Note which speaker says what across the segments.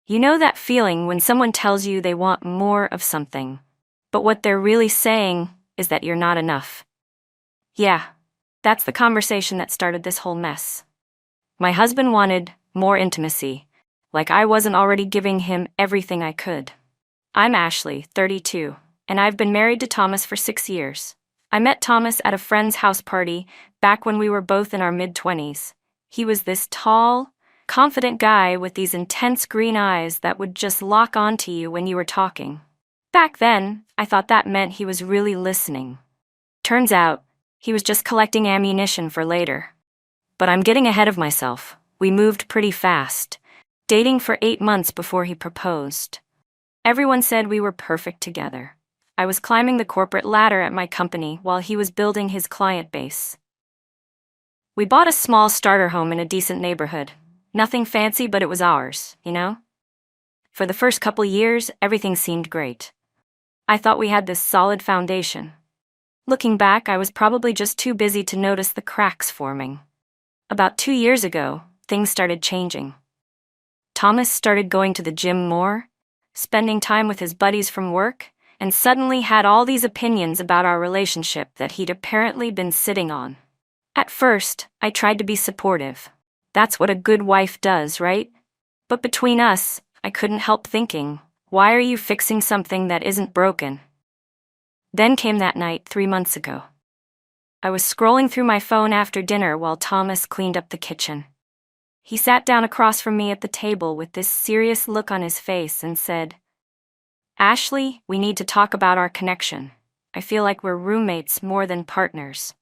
Speaker 1: You know that feeling when someone tells you they want more of something, but what they're really saying is that you're not enough. Yeah, that's the conversation that started this whole mess. My husband wanted more intimacy, like I wasn't already giving him everything I could. I'm Ashley, 32, and I've been married to Thomas for 6 years. I met Thomas at a friend's house party back when we were both in our mid-20s. He was this tall, confident guy with these intense green eyes that would just lock onto you when you were talking. Back then, I thought that meant he was really listening. Turns out, he was just collecting ammunition for later. But I'm getting ahead of myself. We moved pretty fast, dating for 8 months before he proposed. Everyone said we were perfect together. I was climbing the corporate ladder at my company while he was building his client base. We bought a small starter home in a decent neighborhood. Nothing fancy, but it was ours, you know? For the first couple years, everything seemed great. I thought we had this solid foundation. Looking back, I was probably just too busy to notice the cracks forming. About 2 years ago, things started changing. Thomas started going to the gym more, spending time with his buddies from work, and suddenly had all these opinions about our relationship that he'd apparently been sitting on. At first, I tried to be supportive. That's what a good wife does, right? But between us, I couldn't help thinking, why are you fixing something that isn't broken? Then came that night 3 months ago. I was scrolling through my phone after dinner while Thomas cleaned up the kitchen. He sat down across from me at the table with this serious look on his face and said, "Ashley, we need to talk about our connection. I feel like we're roommates more than partners."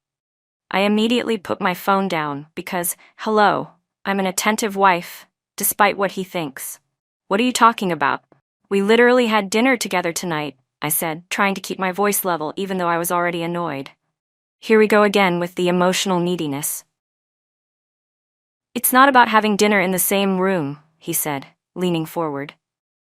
Speaker 1: I immediately put my phone down because, hello, I'm an attentive wife, despite what he thinks. "What are you talking about? We literally had dinner together tonight," I said, trying to keep my voice level even though I was already annoyed. Here we go again with the emotional neediness. "It's not about having dinner in the same room," he said, leaning forward.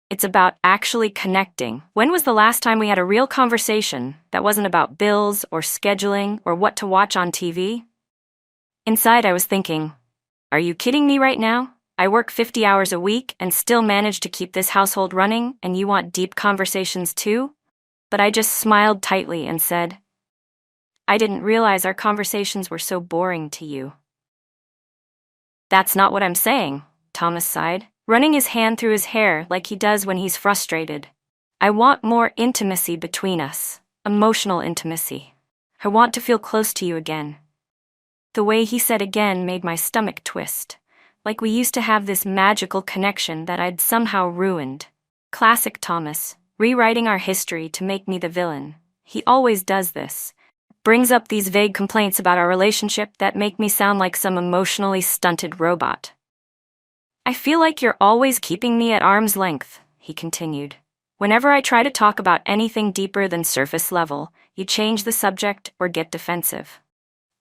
Speaker 1: "It's about actually connecting. When was the last time we had a real conversation that wasn't about bills or scheduling or what to watch on TV? Inside, I was thinking, are you kidding me right now? I work 50 hours a week and still manage to keep this household running, and you want deep conversations too? But I just smiled tightly and said, "I didn't realize our conversations were so boring to you." "That's not what I'm saying," Thomas sighed, running his hand through his hair like he does when he's frustrated. "I want more intimacy between us, emotional intimacy. I want to feel close to you again." The way he said again made my stomach twist, like we used to have this magical connection that I'd somehow ruined. Classic Thomas, rewriting our history to make me the villain. He always does this. Brings up these vague complaints about our relationship that make me sound like some emotionally stunted robot. "I feel like you're always keeping me at arm's length," he continued. "Whenever I try to talk about anything deeper than surface level, you change the subject or get defensive."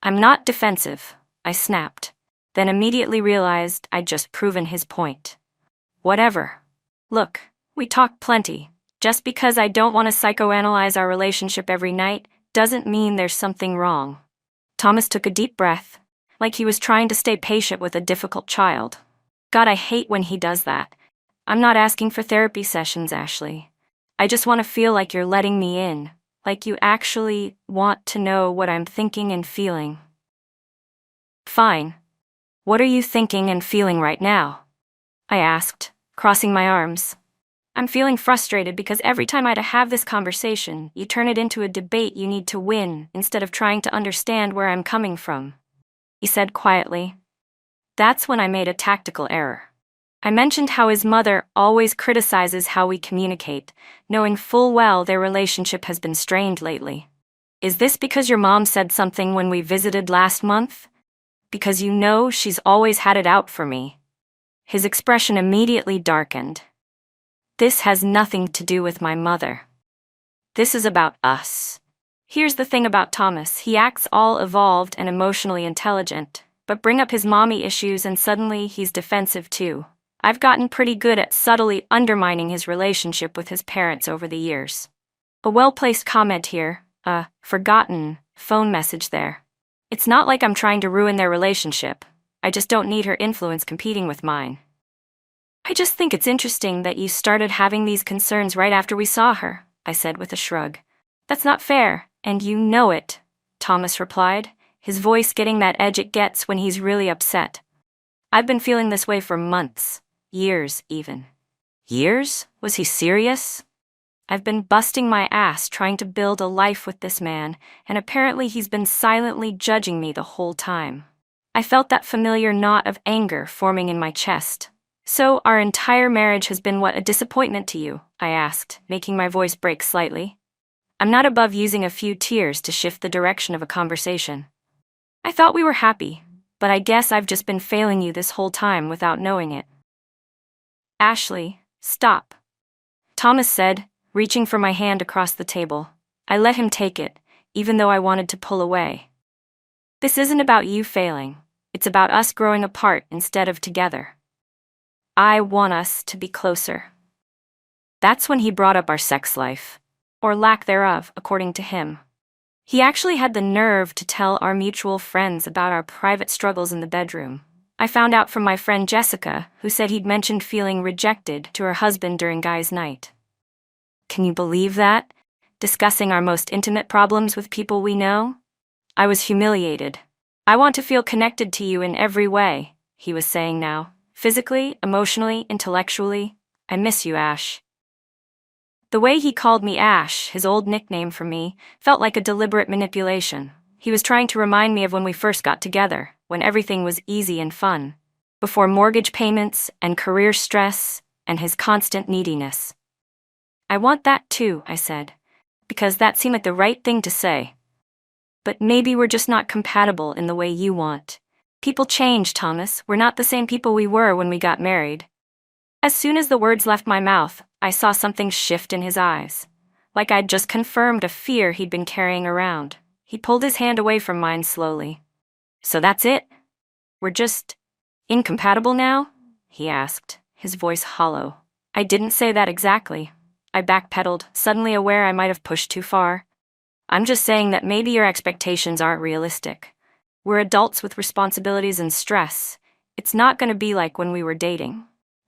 Speaker 1: "I'm not defensive," I snapped, then immediately realized I'd just proven his point. "Whatever. Look, we talk plenty. Just because I don't want to psychoanalyze our relationship every night doesn't mean there's something wrong." Thomas took a deep breath, like he was trying to stay patient with a difficult child. God, I hate when he does that. "I'm not asking for therapy sessions, Ashley. I just want to feel like you're letting me in, like you actually want to know what I'm thinking and feeling." "Fine. What are you thinking and feeling right now?" I asked, crossing my arms. "I'm feeling frustrated because every time I have this conversation, you turn it into a debate you need to win instead of trying to understand where I'm coming from," he said quietly. That's when I made a tactical error. I mentioned how his mother always criticizes how we communicate, knowing full well their relationship has been strained lately. "Is this because your mom said something when we visited last month? Because you know she's always had it out for me." His expression immediately darkened. "This has nothing to do with my mother. This is about us." Here's the thing about Thomas, he acts all evolved and emotionally intelligent, but bring up his mommy issues and suddenly he's defensive too. I've gotten pretty good at subtly undermining his relationship with his parents over the years. A well-placed comment here, a forgotten phone message there. It's not like I'm trying to ruin their relationship. I just don't need her influence competing with mine. I I just think it's interesting that you started having these concerns right after we saw her, I said with a shrug. That's not fair, and you know it, Thomas replied, his voice getting that edge it gets when he's really upset. I've been feeling this way for months, years even. Years? Was he serious? I've been busting my ass trying to build a life with this man, and apparently he's been silently judging me the whole time. I felt that familiar knot of anger forming in my chest. So our entire marriage has been what, a disappointment to you? I asked, making my voice break slightly. I'm not above using a few tears to shift the direction of a conversation. I thought we were happy, but I guess I've just been failing you this whole time without knowing it. Ashley, stop, Thomas said, reaching for my hand across the table. I let him take it, even though I wanted to pull away. This isn't about you failing. It's about us growing apart instead of together. I want us to be closer. That's when he brought up our sex life, or lack thereof, according to him. He actually had the nerve to tell our mutual friends about our private struggles in the bedroom. I found out from my friend Jessica, who said he'd mentioned feeling rejected to her husband during guys' night. Can you believe that? Discussing our most intimate problems with people we know? I was humiliated. I want to feel connected to you in every way, he was saying now. Physically, emotionally, intellectually. I miss you, Ash. The way he called me Ash, his old nickname for me, felt like a deliberate manipulation. He was trying to remind me of when we first got together, when everything was easy and fun, before mortgage payments and career stress and his constant neediness. I want that too, I said, because that seemed like the right thing to say. But maybe we're just not compatible in the way you want. People change, Thomas. We're not the same people we were when we got married. As soon as the words left my mouth, I saw something shift in his eyes, like I'd just confirmed a fear he'd been carrying around. He pulled his hand away from mine slowly. So that's it? We're just incompatible now? He asked, his voice hollow. I didn't say that exactly. I backpedaled, suddenly aware I might have pushed too far. I'm just saying that maybe your expectations aren't realistic. We're adults with responsibilities and stress. It's not going to be like when we were dating.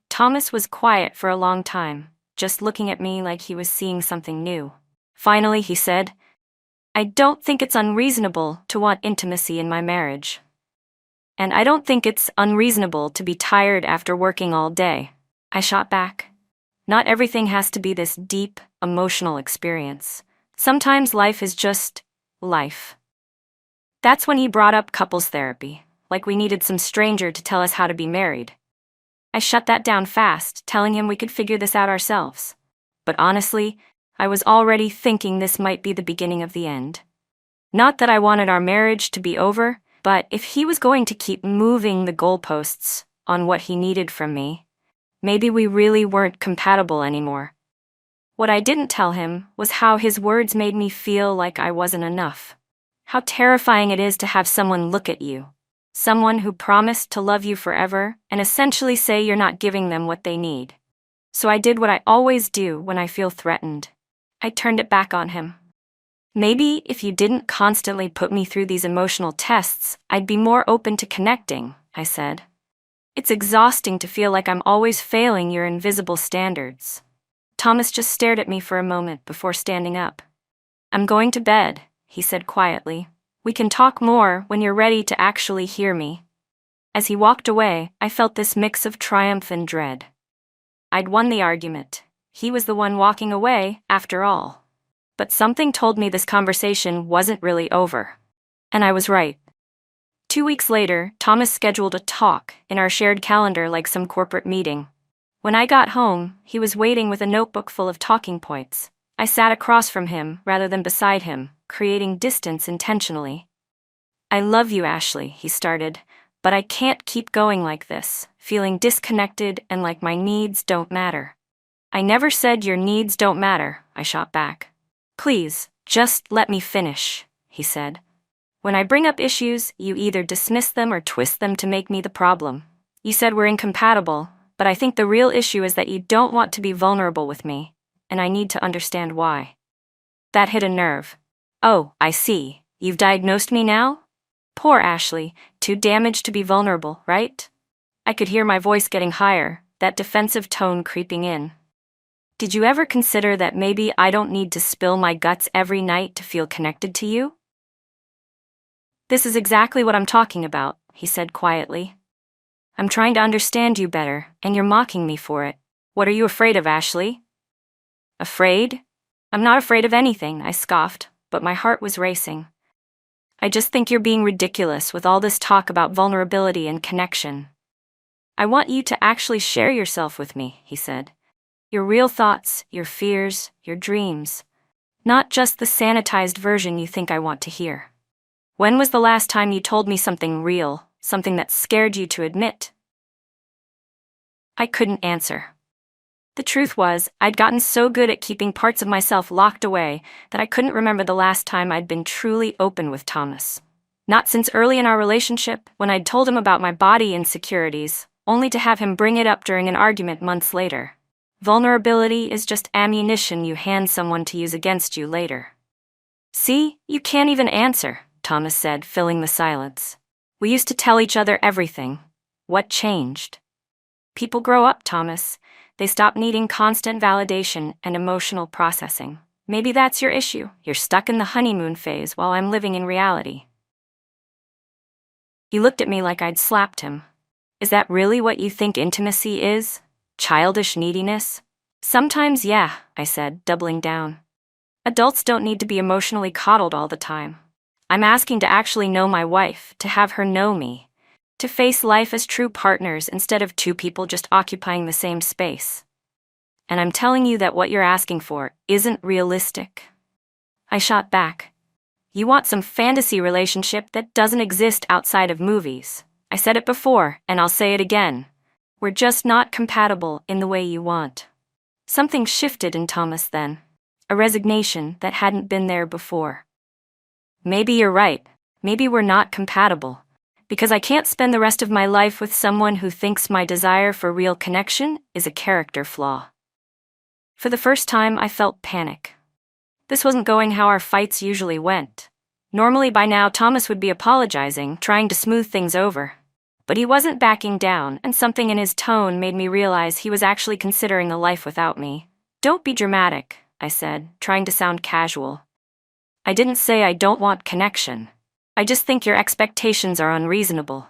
Speaker 1: Thomas was quiet for a long time, just looking at me like he was seeing something new. Finally, he said, I don't think it's unreasonable to want intimacy in my marriage. And I don't think it's unreasonable to be tired after working all day. I shot back. Not everything has to be this deep, emotional experience. Sometimes life is just life. That's when he brought up couples therapy, like we needed some stranger to tell us how to be married. I shut that down fast, telling him we could figure this out ourselves. But honestly, I was already thinking this might be the beginning of the end. Not that I wanted our marriage to be over, but if he was going to keep moving the goalposts on what he needed from me, maybe we really weren't compatible anymore. What I didn't tell him was how his words made me feel like I wasn't enough. How terrifying it is to have someone look at you. Someone who promised to love you forever and essentially say you're not giving them what they need. So I did what I always do when I feel threatened. I turned it back on him. Maybe if you didn't constantly put me through these emotional tests, I'd be more open to connecting, I said. It's exhausting to feel like I'm always failing your invisible standards. Thomas just stared at me for a moment before standing up. I'm going to bed, he said quietly. We can talk more when you're ready to actually hear me. As he walked away, I felt this mix of triumph and dread. I'd won the argument. He was the one walking away, after all. But something told me this conversation wasn't really over. And I was right. 2 weeks later, Thomas scheduled a talk in our shared calendar like some corporate meeting. When I got home, he was waiting with a notebook full of talking points. I sat across from him rather than beside him, creating distance intentionally. I love you, Ashley, he started, but I can't keep going like this, feeling disconnected and like my needs don't matter. I never said your needs don't matter, I shot back. Please, just let me finish, he said. When I bring up issues, you either dismiss them or twist them to make me the problem. You said we're incompatible, but I think the real issue is that you don't want to be vulnerable with me, and I need to understand why. That hit a nerve. Oh, I see. You've diagnosed me now? Poor Ashley, too damaged to be vulnerable, right? I could hear my voice getting higher, that defensive tone creeping in. Did you ever consider that maybe I don't need to spill my guts every night to feel connected to you? This is exactly what I'm talking about, he said quietly. I'm trying to understand you better, and you're mocking me for it. What are you afraid of, Ashley? Afraid? I'm not afraid of anything, I scoffed, but my heart was racing. I just think you're being ridiculous with all this talk about vulnerability and connection. I want you to actually share yourself with me, he said. Your real thoughts, your fears, your dreams. Not just the sanitized version you think I want to hear. When was the last time you told me something real, something that scared you to admit? I couldn't answer. The truth was, I'd gotten so good at keeping parts of myself locked away that I couldn't remember the last time I'd been truly open with Thomas. Not since early in our relationship, when I'd told him about my body insecurities, only to have him bring it up during an argument months later. Vulnerability is just ammunition you hand someone to use against you later. See, you can't even answer, Thomas said, filling the silence. We used to tell each other everything. What changed? People grow up, Thomas. They stop needing constant validation and emotional processing. Maybe that's your issue. You're stuck in the honeymoon phase while I'm living in reality. He looked at me like I'd slapped him. Is that really what you think intimacy is? Childish neediness? Sometimes, yeah, I said, doubling down. Adults don't need to be emotionally coddled all the time. I'm asking to actually know my wife, to have her know me. To face life as true partners instead of two people just occupying the same space. And I'm telling you that what you're asking for isn't realistic. I shot back. You want some fantasy relationship that doesn't exist outside of movies. I said it before, and I'll say it again. We're just not compatible in the way you want. Something shifted in Thomas then. A resignation that hadn't been there before. Maybe you're right. Maybe we're not compatible. Because I can't spend the rest of my life with someone who thinks my desire for real connection is a character flaw. For the first time, I felt panic. This wasn't going how our fights usually went. Normally by now, Thomas would be apologizing, trying to smooth things over. But he wasn't backing down, and something in his tone made me realize he was actually considering a life without me. Don't be dramatic, I said, trying to sound casual. I didn't say I don't want connection. I just think your expectations are unreasonable.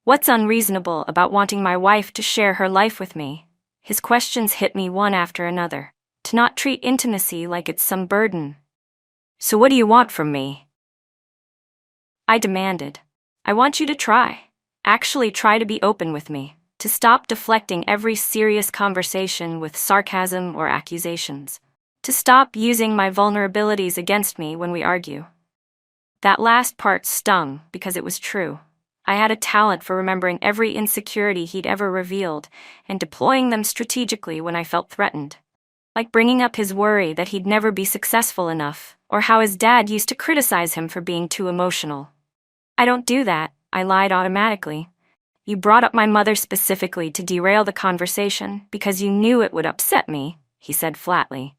Speaker 1: What's unreasonable about wanting my wife to share her life with me? His questions hit me one after another. To not treat intimacy like it's some burden. So what do you want from me? I demanded. I want you to try. Actually try to be open with me. To stop deflecting every serious conversation with sarcasm or accusations. To stop using my vulnerabilities against me when we argue. That last part stung because it was true. I had a talent for remembering every insecurity he'd ever revealed and deploying them strategically when I felt threatened. Like bringing up his worry that he'd never be successful enough, or how his dad used to criticize him for being too emotional. I don't do that, I lied automatically. You brought up my mother specifically to derail the conversation because you knew it would upset me, he said flatly.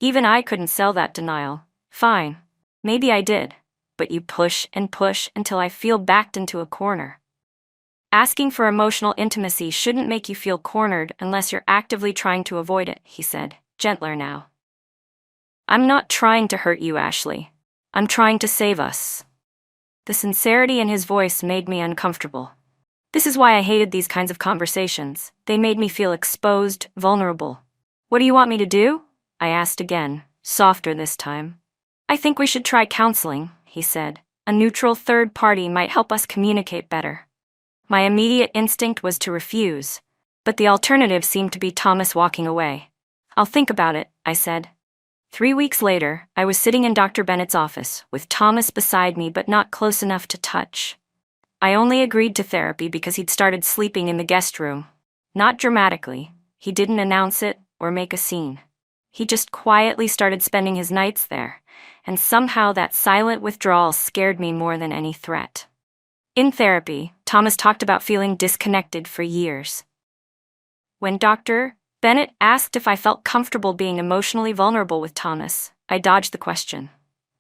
Speaker 1: Even I couldn't sell that denial. Fine. Maybe I did. But you push and push until I feel backed into a corner. Asking for emotional intimacy shouldn't make you feel cornered unless you're actively trying to avoid it, he said, gentler now. I'm not trying to hurt you, Ashley. I'm trying to save us. The sincerity in his voice made me uncomfortable. This is why I hated these kinds of conversations. They made me feel exposed, vulnerable. What do you want me to do? I asked again, softer this time. I think we should try counseling, he said. A neutral third party might help us communicate better. My immediate instinct was to refuse, but the alternative seemed to be Thomas walking away. I'll think about it, I said. 3 weeks later, I was sitting in Dr. Bennett's office, with Thomas beside me but not close enough to touch. I only agreed to therapy because he'd started sleeping in the guest room. Not dramatically. He didn't announce it or make a scene. He just quietly started spending his nights there, and somehow that silent withdrawal scared me more than any threat. In therapy, Thomas talked about feeling disconnected for years. When Dr. Bennett asked if I felt comfortable being emotionally vulnerable with Thomas, I dodged the question.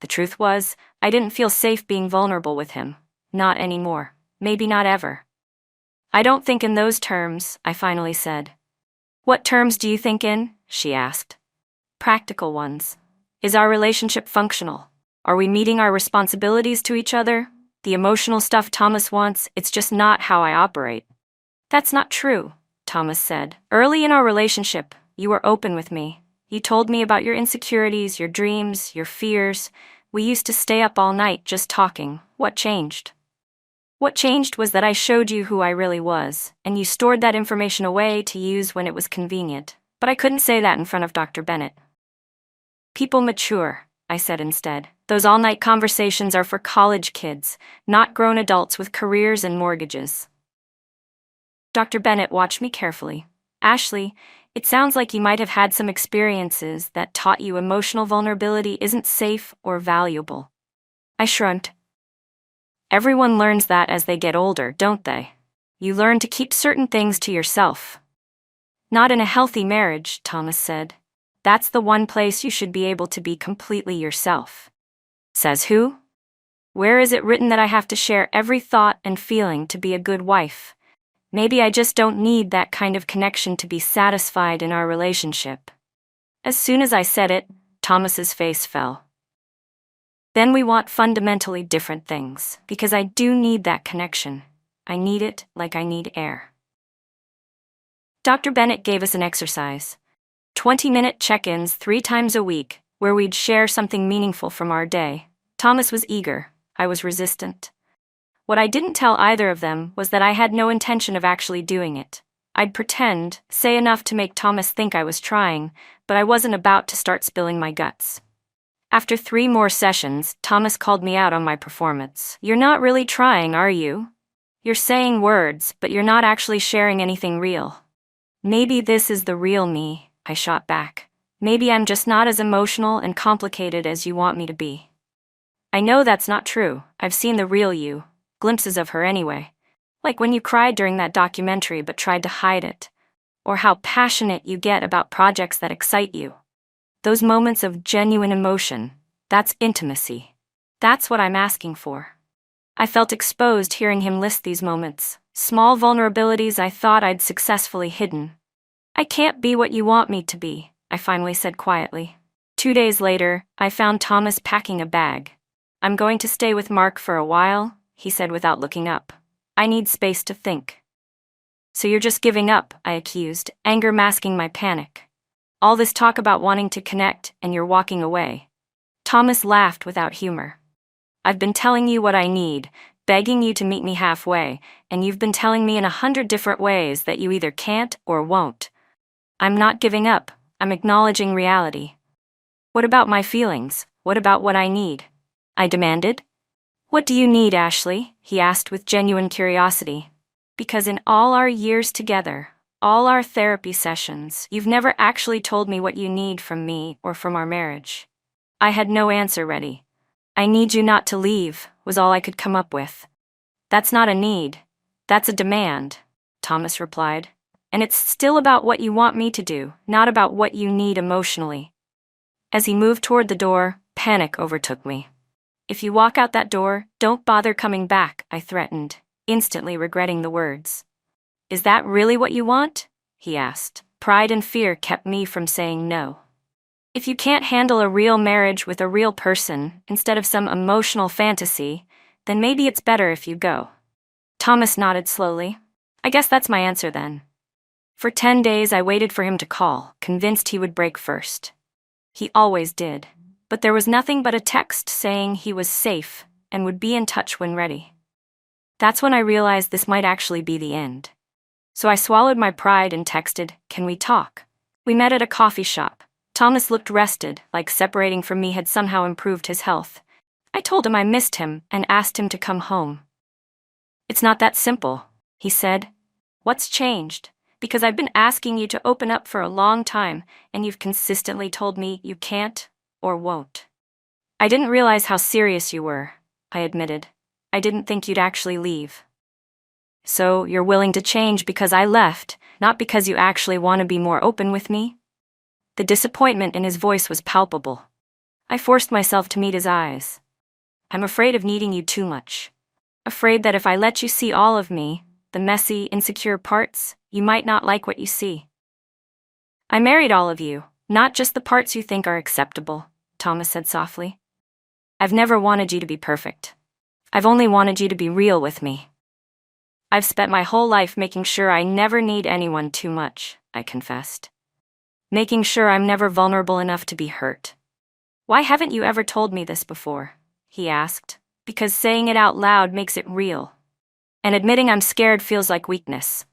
Speaker 1: The truth was, I didn't feel safe being vulnerable with him. Not anymore. Maybe not ever. I don't think in those terms, I finally said. What terms do you think in? She asked. Practical ones. Is our relationship functional? Are we meeting our responsibilities to each other? The emotional stuff Thomas wants, it's just not how I operate. That's not true, Thomas said. Early in our relationship, you were open with me. You told me about your insecurities, your dreams, your fears. We used to stay up all night just talking. What changed? What changed was that I showed you who I really was, and you stored that information away to use when it was convenient. But I couldn't say that in front of Dr. Bennett. People mature, I said instead. Those all-night conversations are for college kids, not grown adults with careers and mortgages. Dr. Bennett watched me carefully. Ashley, it sounds like you might have had some experiences that taught you emotional vulnerability isn't safe or valuable. I shrugged. Everyone learns that as they get older, don't they? You learn to keep certain things to yourself. Not in a healthy marriage, Thomas said. That's the one place you should be able to be completely yourself. Says who? Where is it written that I have to share every thought and feeling to be a good wife? Maybe I just don't need that kind of connection to be satisfied in our relationship. As soon as I said it, Thomas's face fell. Then we want fundamentally different things, because I do need that connection. I need it like I need air. Dr. Bennett gave us an exercise. 20-minute check-ins 3 times a week, where we'd share something meaningful from our day. Thomas was eager. I was resistant. What I didn't tell either of them was that I had no intention of actually doing it. I'd pretend, say enough to make Thomas think I was trying, but I wasn't about to start spilling my guts. After 3 more sessions, Thomas called me out on my performance. You're not really trying, are you? You're saying words, but you're not actually sharing anything real. Maybe this is the real me, I shot back. Maybe I'm just not as emotional and complicated as you want me to be. I know that's not true. I've seen the real you. Glimpses of her anyway. Like when you cried during that documentary but tried to hide it. Or how passionate you get about projects that excite you. Those moments of genuine emotion, that's intimacy. That's what I'm asking for. I felt exposed hearing him list these moments, small vulnerabilities I thought I'd successfully hidden. I can't be what you want me to be, I finally said quietly. 2 days later, I found Thomas packing a bag. I'm going to stay with Mark for a while, he said without looking up. I need space to think. So you're just giving up, I accused, anger masking my panic. All this talk about wanting to connect, and you're walking away. Thomas laughed without humor. I've been telling you what I need, begging you to meet me halfway, and you've been telling me in 100 different ways that you either can't or won't. I'm not giving up, I'm acknowledging reality. What about my feelings? What about what I need? I demanded. What do you need, Ashley? He asked with genuine curiosity. Because in all our years together, all our therapy sessions, you've never actually told me what you need from me or from our marriage. I had no answer ready. I need you not to leave, was all I could come up with. That's not a need. That's a demand, Thomas replied. And it's still about what you want me to do, not about what you need emotionally. As he moved toward the door, panic overtook me. If you walk out that door, don't bother coming back, I threatened, instantly regretting the words. Is that really what you want? He asked. Pride and fear kept me from saying no. If you can't handle a real marriage with a real person instead of some emotional fantasy, then maybe it's better if you go. Thomas nodded slowly. I guess that's my answer then. For 10 days I waited for him to call, convinced he would break first. He always did, but there was nothing but a text saying he was safe and would be in touch when ready. That's when I realized this might actually be the end. So I swallowed my pride and texted, "Can we talk?" We met at a coffee shop. Thomas looked rested, like separating from me had somehow improved his health. I told him I missed him and asked him to come home. It's not that simple, he said. What's changed? Because I've been asking you to open up for a long time, and you've consistently told me you can't or won't. I didn't realize how serious you were, I admitted. I didn't think you'd actually leave. So you're willing to change because I left, not because you actually want to be more open with me? The disappointment in his voice was palpable. I forced myself to meet his eyes. I'm afraid of needing you too much. Afraid that if I let you see all of me, the messy, insecure parts, you might not like what you see. I married all of you, not just the parts you think are acceptable, Thomas said softly. I've never wanted you to be perfect. I've only wanted you to be real with me. I've spent my whole life making sure I never need anyone too much, I confessed. Making sure I'm never vulnerable enough to be hurt. Why haven't you ever told me this before? He asked. Because saying it out loud makes it real. And admitting I'm scared feels like weakness.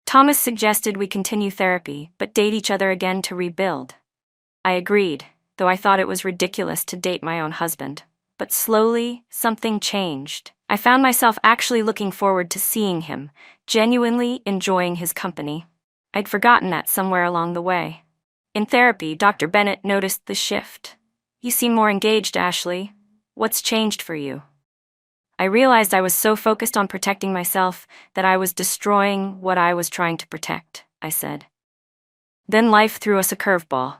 Speaker 1: Thomas suggested we continue therapy, but date each other again to rebuild. I agreed, though I thought it was ridiculous to date my own husband. But slowly, something changed. I found myself actually looking forward to seeing him, genuinely enjoying his company. I'd forgotten that somewhere along the way. In therapy, Dr. Bennett noticed the shift. You seem more engaged, Ashley. What's changed for you? I realized I was so focused on protecting myself that I was destroying what I was trying to protect, I said. Then life threw us a curveball.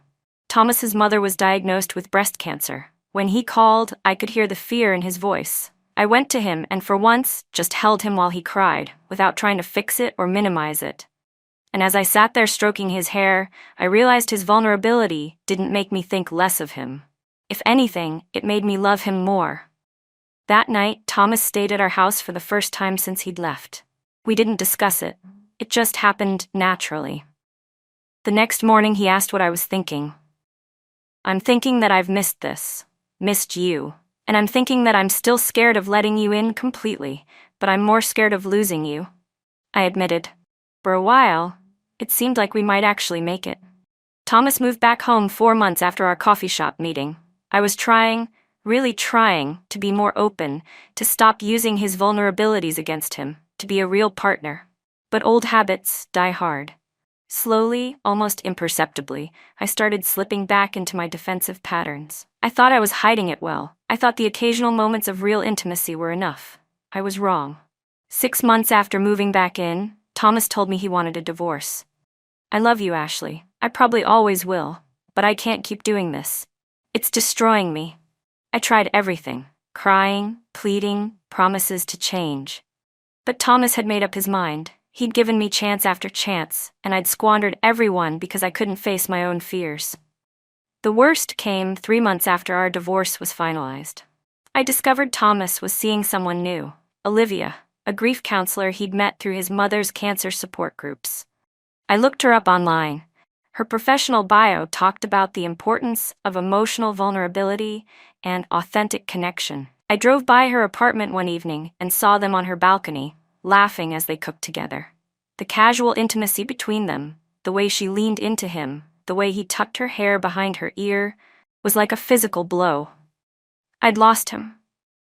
Speaker 1: Thomas's mother was diagnosed with breast cancer. When he called, I could hear the fear in his voice. I went to him and for once just held him while he cried, without trying to fix it or minimize it. And as I sat there stroking his hair, I realized his vulnerability didn't make me think less of him. If anything, it made me love him more. That night, Thomas stayed at our house for the first time since he'd left. We didn't discuss it. It just happened naturally. The next morning he asked what I was thinking. I'm thinking that I've missed this. Missed you. And I'm thinking that I'm still scared of letting you in completely, but I'm more scared of losing you. I admitted. For a while, it seemed like we might actually make it. Thomas moved back home 4 months after our coffee shop meeting. I was trying, really trying, to be more open, to stop using his vulnerabilities against him, to be a real partner. But old habits die hard. Slowly, almost imperceptibly, I started slipping back into my defensive patterns. I thought I was hiding it well. I thought the occasional moments of real intimacy were enough. I was wrong. 6 months after moving back in, Thomas told me he wanted a divorce. I love you, Ashley. I probably always will, but I can't keep doing this. It's destroying me. I tried everything, crying, pleading, promises to change. But Thomas had made up his mind. He'd given me chance after chance, and I'd squandered every one because I couldn't face my own fears. The worst came 3 months after our divorce was finalized. I discovered Thomas was seeing someone new, Olivia, a grief counselor he'd met through his mother's cancer support groups. I looked her up online. Her professional bio talked about the importance of emotional vulnerability and authentic connection. I drove by her apartment one evening and saw them on her balcony, laughing as they cooked together. The casual intimacy between them, the way she leaned into him, the way he tucked her hair behind her ear, was like a physical blow. I'd lost him.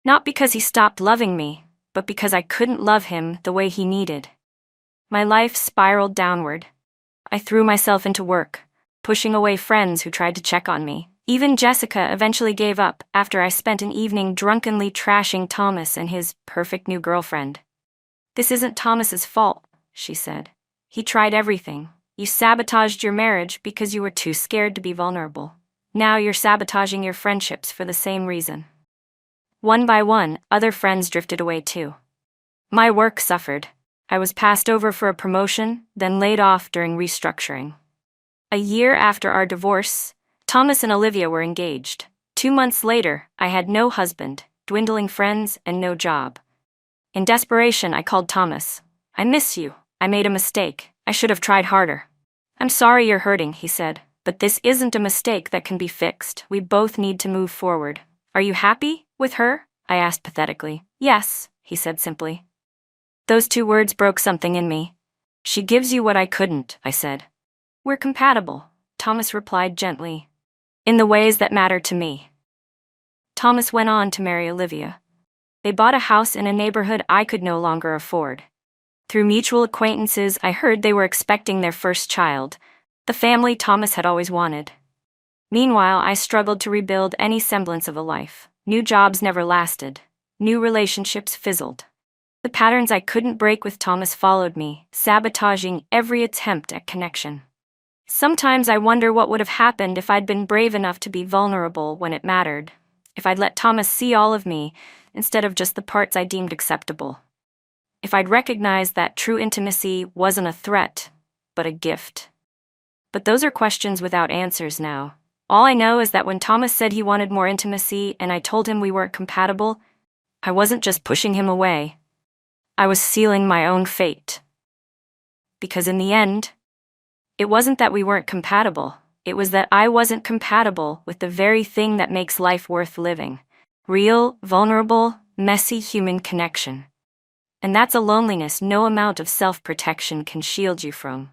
Speaker 1: Not because he stopped loving me, but because I couldn't love him the way he needed. My life spiraled downward. I threw myself into work, pushing away friends who tried to check on me. Even Jessica eventually gave up after I spent an evening drunkenly trashing Thomas and his perfect new girlfriend. This isn't Thomas's fault, she said. He tried everything. You sabotaged your marriage because you were too scared to be vulnerable. Now you're sabotaging your friendships for the same reason. One by one, other friends drifted away too. My work suffered. I was passed over for a promotion, then laid off during restructuring. A year after our divorce, Thomas and Olivia were engaged. 2 months later, I had no husband, dwindling friends, and no job. In desperation, I called Thomas. I miss you. I made a mistake. I should have tried harder. I'm sorry you're hurting, he said, but this isn't a mistake that can be fixed. We both need to move forward. Are you happy with her? I asked pathetically. Yes, he said simply. Those 2 words broke something in me. She gives you what I couldn't, I said. We're compatible, Thomas replied gently. In the ways that matter to me. Thomas went on to marry Olivia. They bought a house in a neighborhood I could no longer afford. Through mutual acquaintances, I heard they were expecting their first child, the family Thomas had always wanted. Meanwhile, I struggled to rebuild any semblance of a life. New jobs never lasted. New relationships fizzled. The patterns I couldn't break with Thomas followed me, sabotaging every attempt at connection. Sometimes I wonder what would have happened if I'd been brave enough to be vulnerable when it mattered, if I'd let Thomas see all of me, instead of just the parts I deemed acceptable. If I'd recognized that true intimacy wasn't a threat, but a gift. But those are questions without answers now. All I know is that when Thomas said he wanted more intimacy and I told him we weren't compatible, I wasn't just pushing him away. I was sealing my own fate. Because in the end, it wasn't that we weren't compatible. It was that I wasn't compatible with the very thing that makes life worth living. Real, vulnerable, messy human connection. And that's a loneliness no amount of self-protection can shield you from.